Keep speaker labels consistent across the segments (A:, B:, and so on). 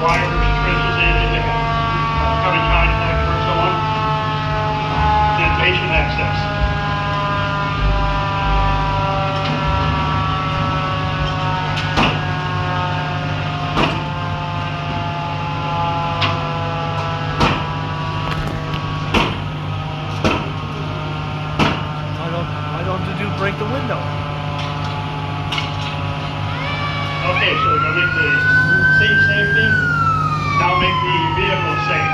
A: wires, trenches, anything that can come in contact with someone, and patient access.
B: Why don't you break the window?
A: Okay, so we're going to make the seat safety, now make the vehicle safe.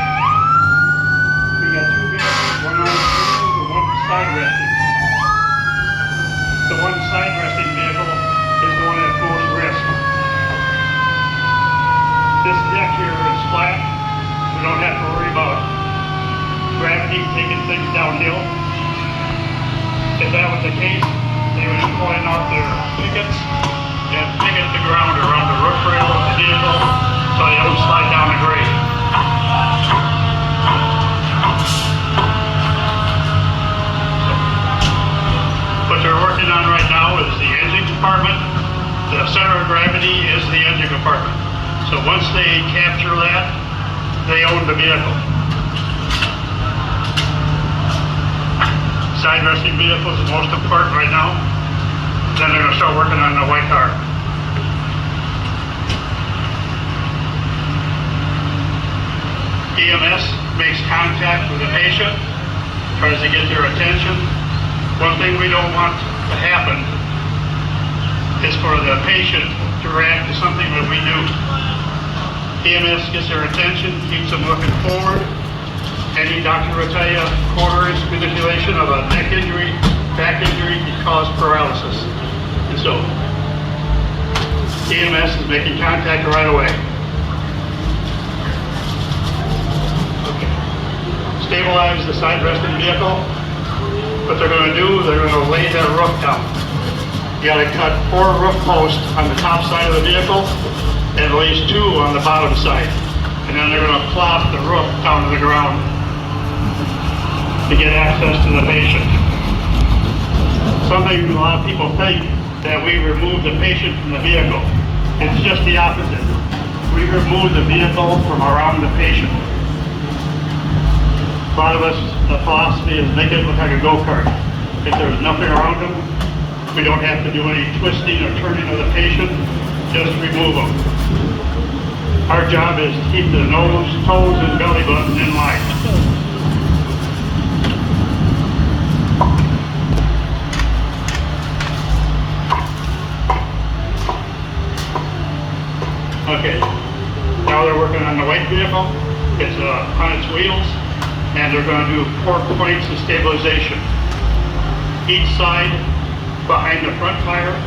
A: We got two vehicles, one on wheels and one side resting. The one side resting vehicle is the one at most risk. This deck here is flat. We don't have to worry about gravity taking things downhill. If that was the case, they would be pulling out their pickets and picket the ground around the roof rail of the vehicle so they don't slide down the grade. What they're working on right now is the engine compartment. The center of gravity is the engine compartment. So once they capture that, they own the vehicle. Side resting vehicle is the most important right now. Then they're going to start working on the white car. EMS makes contact with the patient, tries to get their attention. One thing we don't want to happen is for the patient to react to something that we do. EMS gets their attention, keeps them looking forward. Any doctor will tell you quarter-inch manipulation of a neck injury, back injury can cause paralysis. And so, EMS is making contact right away. Okay. Stabilize the side resting vehicle. What they're going to do, they're going to lay that roof down. You got to cut 4 roof posts on the top side of the vehicle and at least 2 on the bottom side. And then they're going to plop the roof down to the ground to get access to the patient. Something a lot of people think that we remove the patient from the vehicle. It's just the opposite. We remove the vehicle from around the patient. A lot of us, the philosophy is make it look like a go-kart. If there's nothing around them, we don't have to do any twisting or turning of the patient, just remove them. Our job is to keep the nose, toes, and belly button in line. Okay, now they're working on the white vehicle. It's on its wheels, and they're going to do 4 points of stabilization. Each side behind the front tire,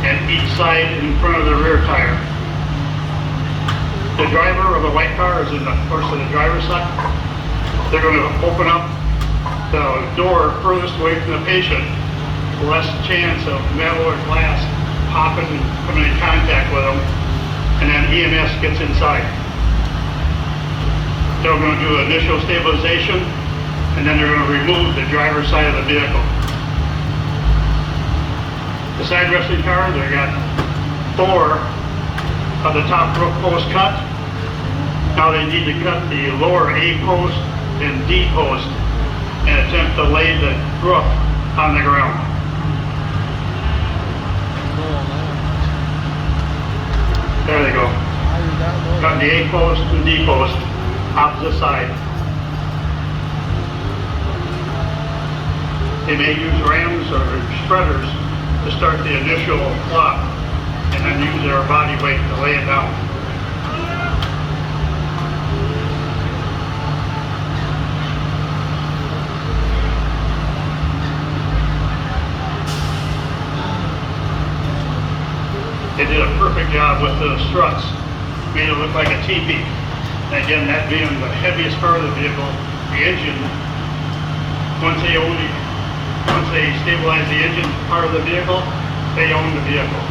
A: and each side in front of the rear tire. The driver of the white car is in the, of course, on the driver's side. They're going to open up the door furthest away from the patient, less chance of metal or glass popping and coming in contact with them. And then EMS gets inside. They're going to do initial stabilization, and then they're going to remove the driver's side of the vehicle. The side resting car, they got 4 of the top roof posts cut. Now they need to cut the lower A post and D post and attempt to lay the roof on the ground. There they go. Got the A post and D post, opposite side. They may use rams or spreaders to start the initial plot and then use their body weight to lay it down. They did a perfect job with the struts. Made it look like a teepee. And again, that being the heaviest part of the vehicle, the engine, once they stabilize the engine part of the vehicle, they own the vehicle.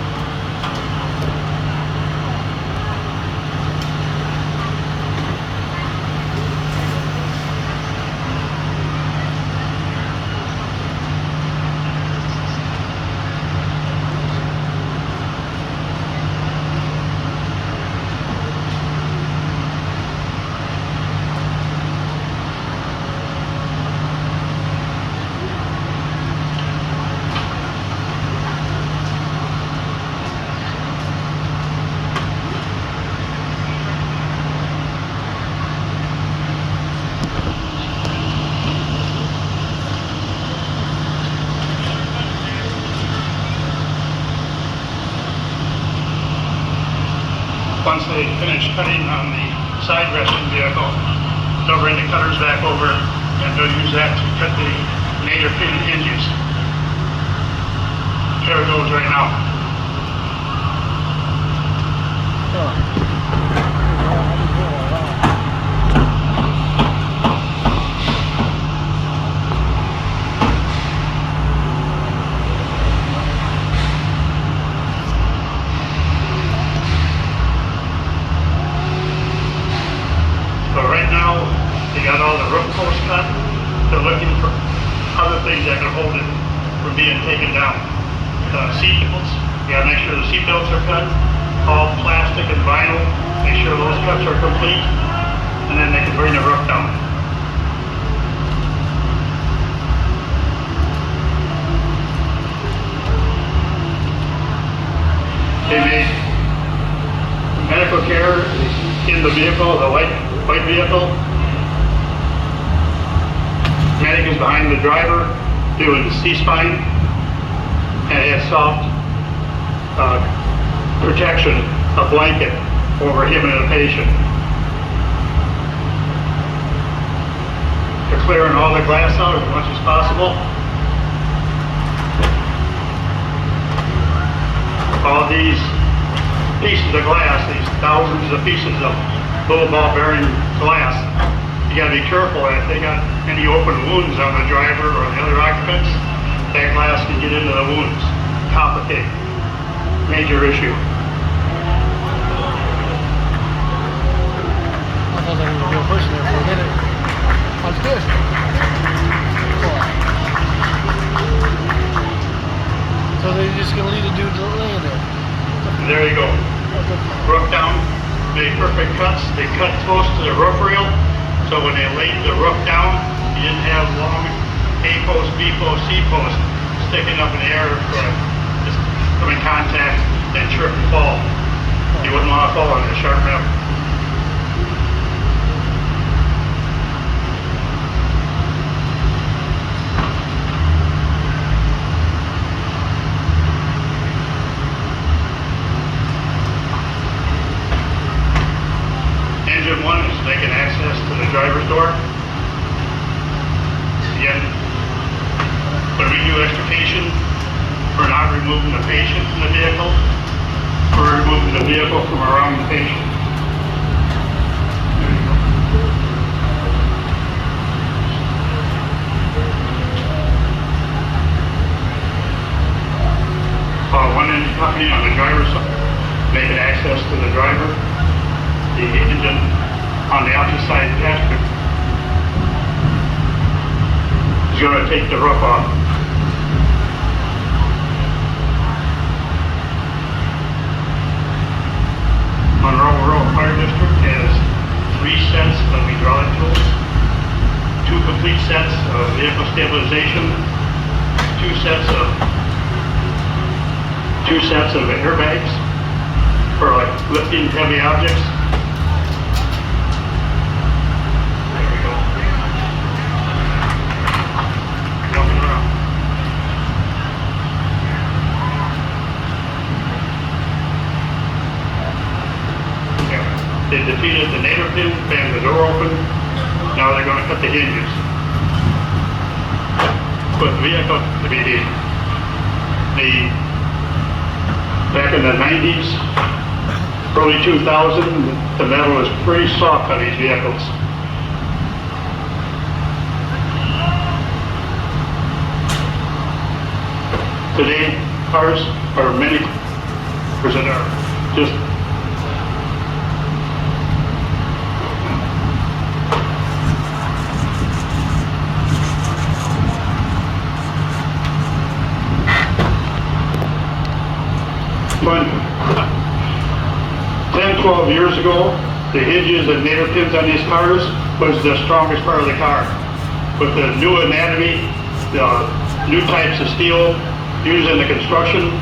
A: once they finish cutting on the side resting vehicle, they'll bring the cutters back over and they'll use that to cut the native pin hinges. There it goes right now. So right now, they got all the roof posts cut. They're looking for other things that can hold it from being taken down. Seat belts, you gotta make sure the seat belts are cut, all plastic and vinyl, make sure those cuts are complete, and then they can bring the roof down. They made medical care in the vehicle, the white vehicle. Medic is behind the driver doing the C-spine, and it has soft protection, a blanket over him and the patient. They're clearing all the glass out as much as possible. All these pieces of glass, these thousands of pieces of little ball bearing glass, you gotta be careful if they got any open wounds on the driver or the other occupants, that glass can get into the wounds, complicate, major issue.
B: I thought there was a real person there for a minute. That's good. So they're just gonna leave the dude laying there.
A: And there you go. Roof down, made perfect cuts. They cut close to the roof rail, so when they laid the roof down, you didn't have long A post, B post, C post sticking up in the air for just come in contact and trip and fall. You wouldn't want to fall on a sharp metal. Engine 1 is making access to the driver's door. Again, when we do extrication, we're not removing the patient from the vehicle, we're removing the vehicle from around the patient. There you go. One engine company on the driver's side, making access to the driver. The engine on the opposite side of the passenger is going to take the roof off. Monroe Fire District has 3 sets of hydraulic tools, 2 complete sets of vehicle stabilization, 2 sets of airbags for like lifting heavy objects. They defeated the native pin, banged the door open. Now they're going to cut the hinges. Put the vehicle to be back in the 90s, early 2000, the metal was pretty soft on these vehicles. Today, cars are many cars that are just fun. 10, 12 years ago, the hinges and native pins on these cars was the strongest part of the car. With the new anatomy, the new types of steel used in the construction,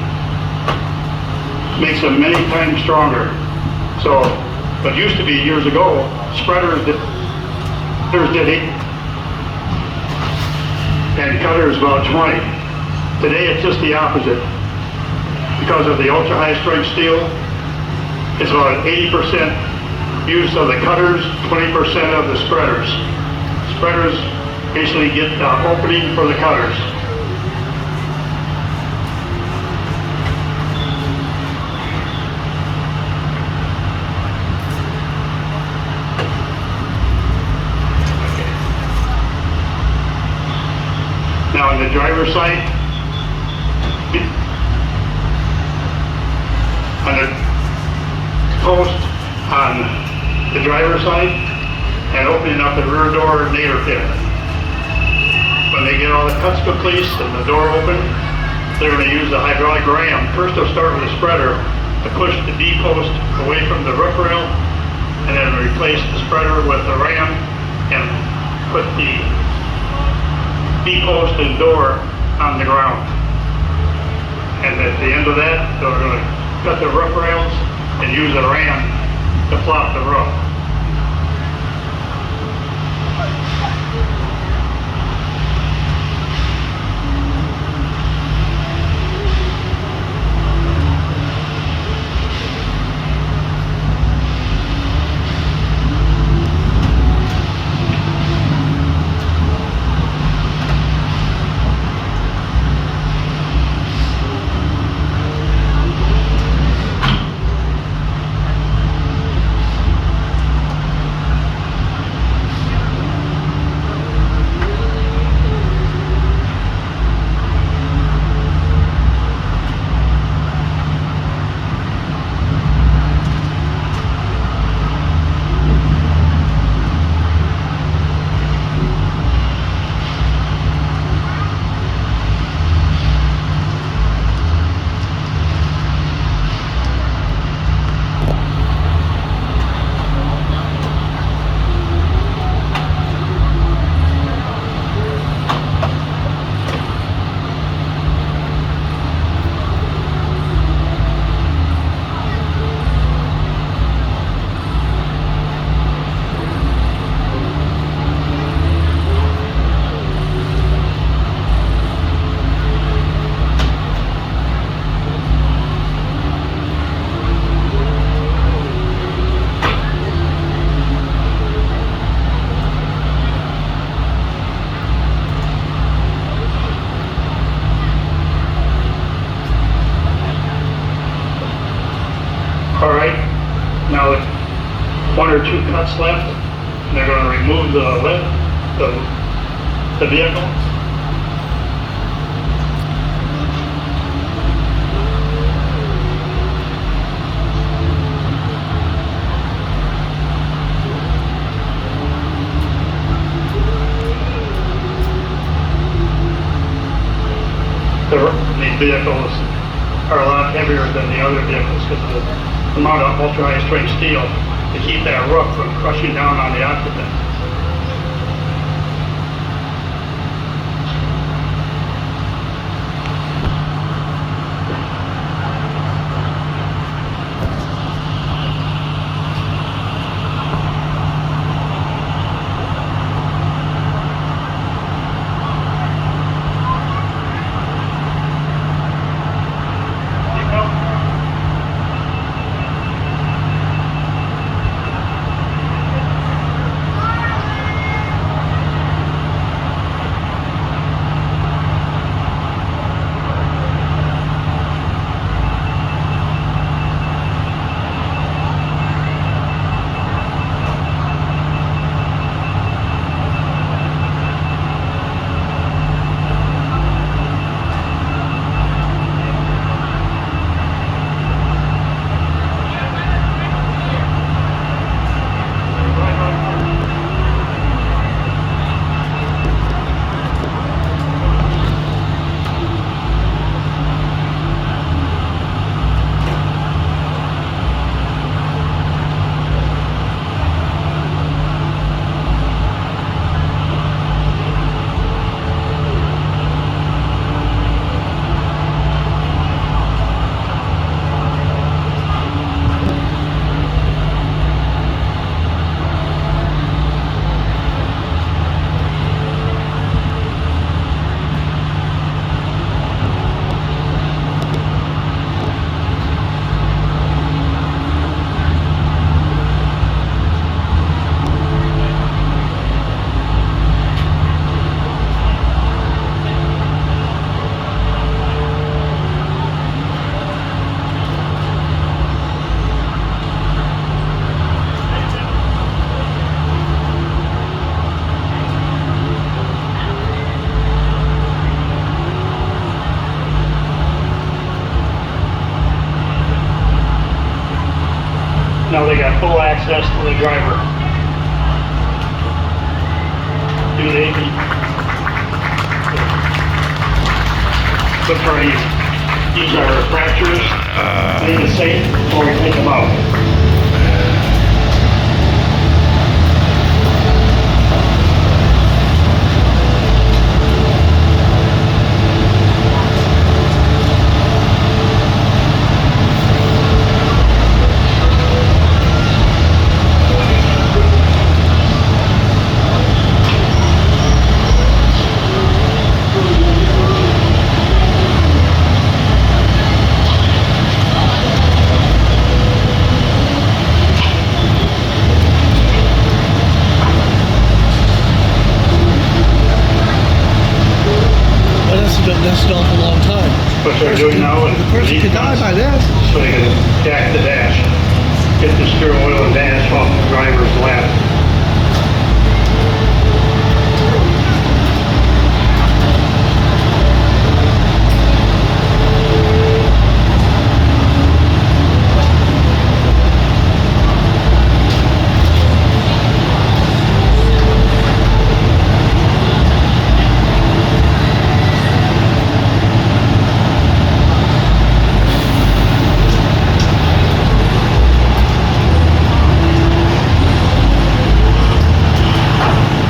A: makes them many times stronger. So, what used to be years ago, spreaders did 8 and cutters about 20. Today it's just the opposite. Because of the ultra high strength steel, It's about 80% use of the cutters, 20% of the spreaders. Spreaders basically get the opening for the cutters. Now on the driver's side, on the post on the driver's side and opening up the rear door nadir pin. When they get all the cuts complete and the door open, they're going to use the hydraulic ram. First they'll start with a spreader to push the D post away from the roof rail, and then replace the spreader with the ram and put the D post and door on the ground. And at the end of that, they're going to cut the roof rails and use a ram to flop the roof. Alright, now with one or two cuts left, they're going to remove the lid, the vehicle. These vehicles are a lot heavier than the other vehicles because of the amount of ultra-high strength steel to keep that roof from crushing down on the occupant. Now they got full access to the driver. Do they be? Look for these are fractures. Need to safe before we take them out.
B: That's an awful long time.
A: What they're doing now is
B: The person could die by then.
A: so they can jack the dash, get the steer oil and dash off the driver's lap.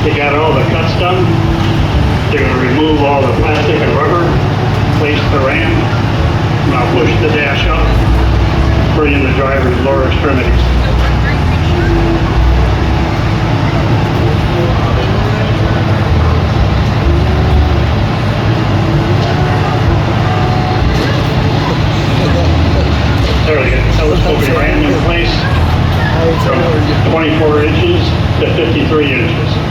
A: They got all the cuts done. They're going to remove all the plastic and rubber, place the ram, now push the dash up, bring in the driver's lower extremities. There we go. Telescoping ram in place from 24 inches to 53 inches.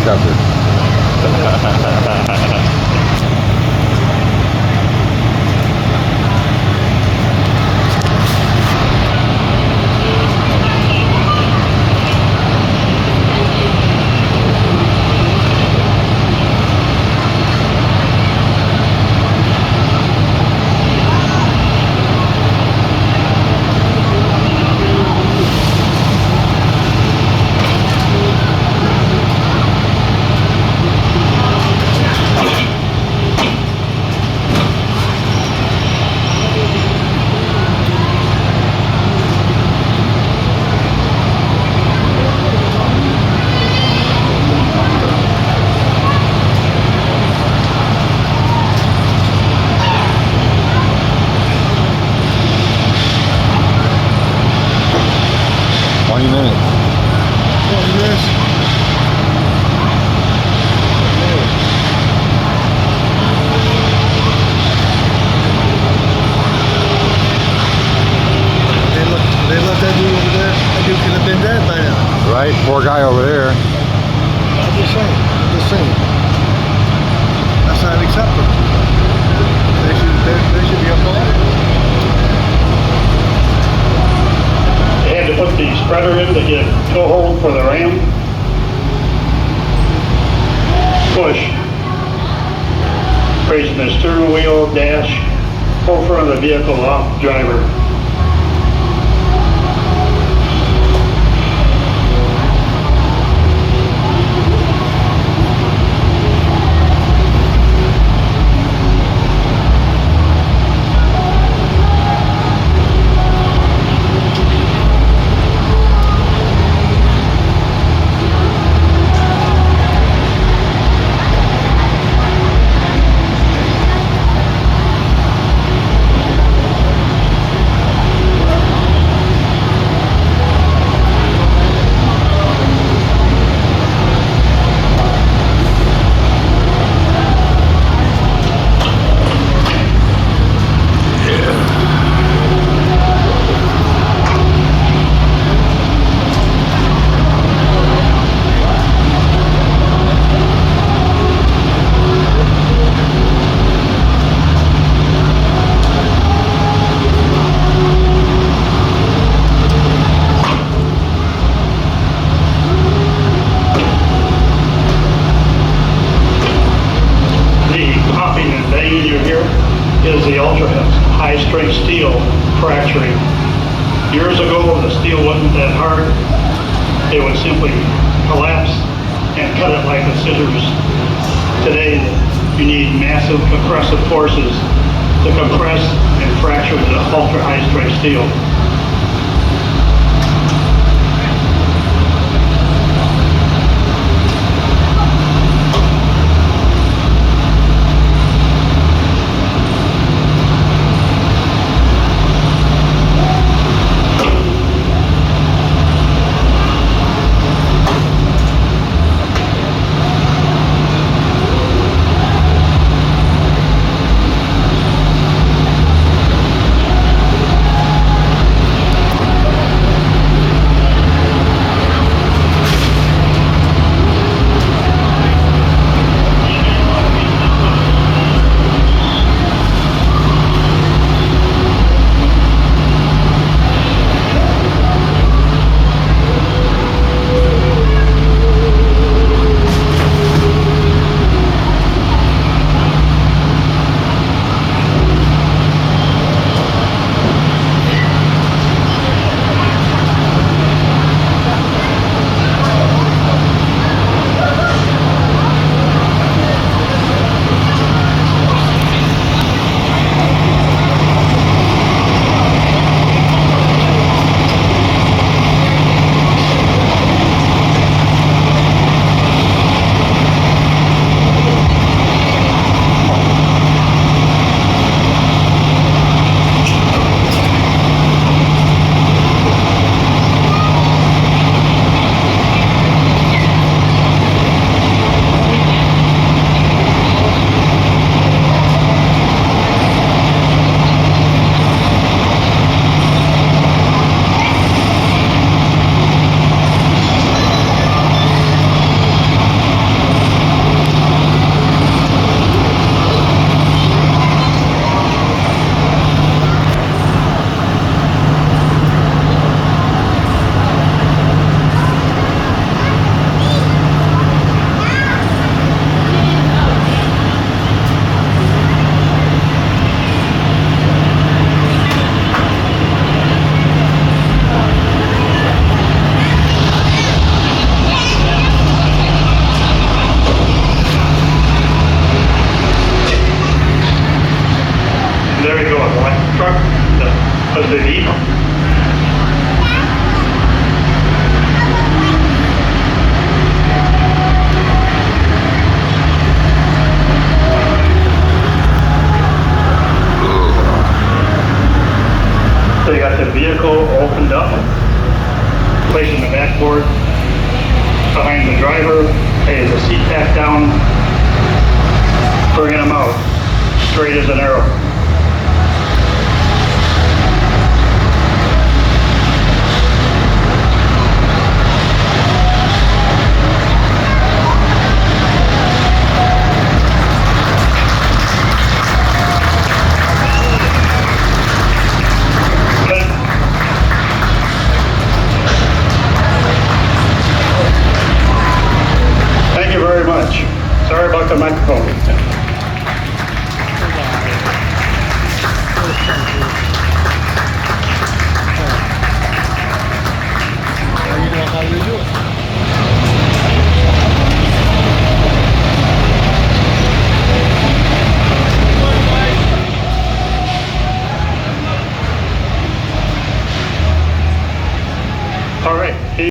C: Covered. 20 minutes.
B: 20 minutes. They left that dude over there. That dude could have been dead by now.
C: Right? Poor guy over there.
B: I'm just saying. That's not acceptable. They should be applauded.
A: They had to put the spreader in to get toe hold for the ram. Push. Raising the steering wheel, dash, pull front of the vehicle off driver. the steel wasn't that hard, it would simply collapse and cut it like the scissors. Today, you need massive compressive forces to compress and fracture the ultra-high strength steel. There you go, an electric truck, the V. So you got the vehicle opened up, placing the backboard behind the driver, hey, the seat back down, bringing them out, straight as an arrow. Thank you very much. Sorry about the microphone.
B: Now you know how you do it.
A: All right.